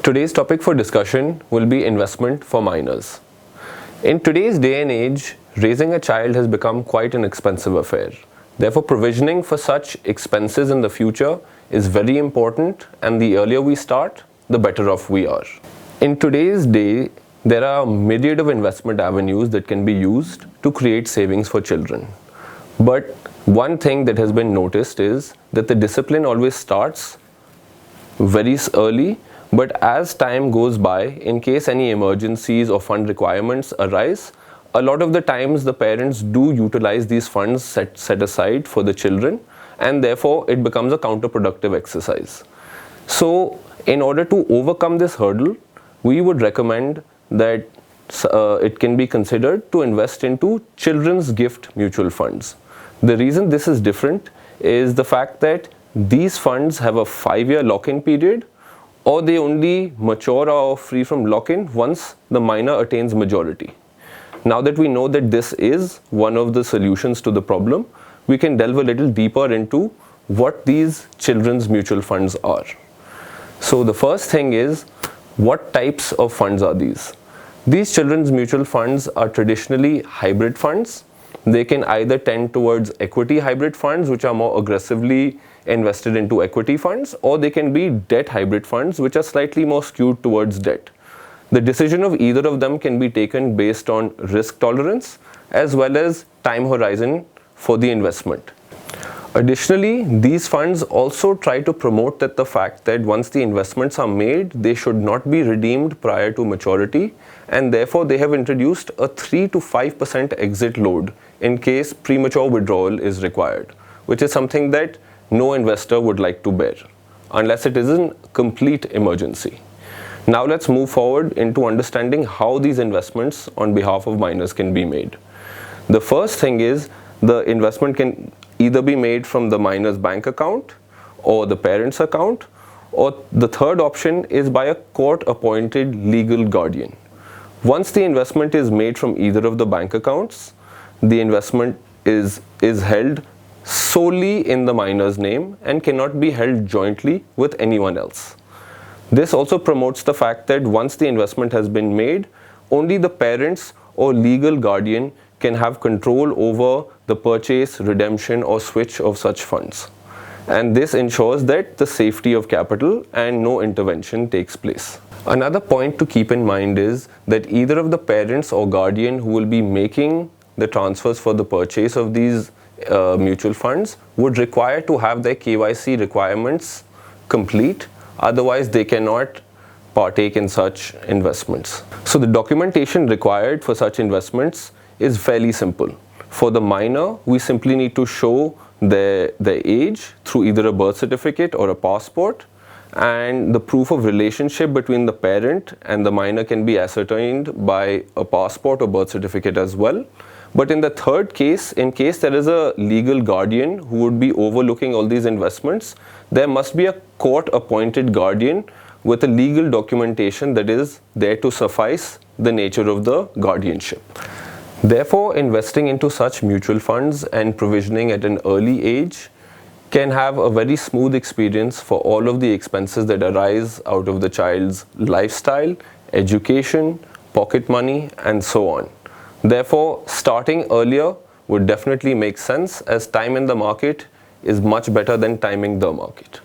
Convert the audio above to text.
Today's topic for discussion will be investment for minors. In today's day and age, raising a child has become quite an expensive affair. Therefore, provisioning for such expenses in the future is very important, and the earlier we start, the better off we are. In today's day, there are a myriad of investment avenues that can be used to create savings for children. But one thing that has been noticed is that the discipline always starts very early, but as time goes by, in case any emergencies or fund requirements arise, a lot of the times the parents do utilize these funds set aside for the children, and therefore it becomes a counterproductive exercise. So in order to overcome this hurdle, we would recommend that it can be considered to invest into children's gift mutual funds. The reason this is different is the fact that these funds have a 5-year lock-in period, or they only mature or free from lock-in once the minor attains majority. Now that we know that this is one of the solutions to the problem, we can delve a little deeper into what these children's mutual funds are. So the first thing is, what types of funds are these? These children's mutual funds are traditionally hybrid funds. They can either tend towards equity hybrid funds, which are more aggressively invested into equity funds, or they can be debt hybrid funds, which are slightly more skewed towards debt. The decision of either of them can be taken based on risk tolerance as well as time horizon for the investment. Additionally, these funds also try to promote that the fact that once the investments are made, they should not be redeemed prior to maturity, and therefore they have introduced a 3 to 5% exit load in case premature withdrawal is required, which is something that no investor would like to bear unless it is a complete emergency. Now let's move forward into understanding how these investments on behalf of minors can be made. The first thing is, the investment can either be made from the minor's bank account or the parent's account, or the third option is by a court-appointed legal guardian. Once the investment is made from either of the bank accounts, the investment is held solely in the minor's name and cannot be held jointly with anyone else. This also promotes the fact that once the investment has been made, only the parents or legal guardian can have control over the purchase, redemption, or switch of such funds. And this ensures that the safety of capital and no intervention takes place. Another point to keep in mind is that either of the parents or guardian who will be making the transfers for the purchase of these mutual funds would require to have their KYC requirements complete, otherwise they cannot partake in such investments. So the documentation required for such investments is fairly simple. For the minor, we simply need to show their age through either a birth certificate or a passport, and the proof of relationship between the parent and the minor can be ascertained by a passport or birth certificate as well. But in the third case, in case there is a legal guardian who would be overlooking all these investments, there must be a court-appointed guardian with a legal documentation that is there to suffice the nature of the guardianship. Therefore, investing into such mutual funds and provisioning at an early age can have a very smooth experience for all of the expenses that arise out of the child's lifestyle, education, pocket money, and so on. Therefore, starting earlier would definitely make sense, as time in the market is much better than timing the market.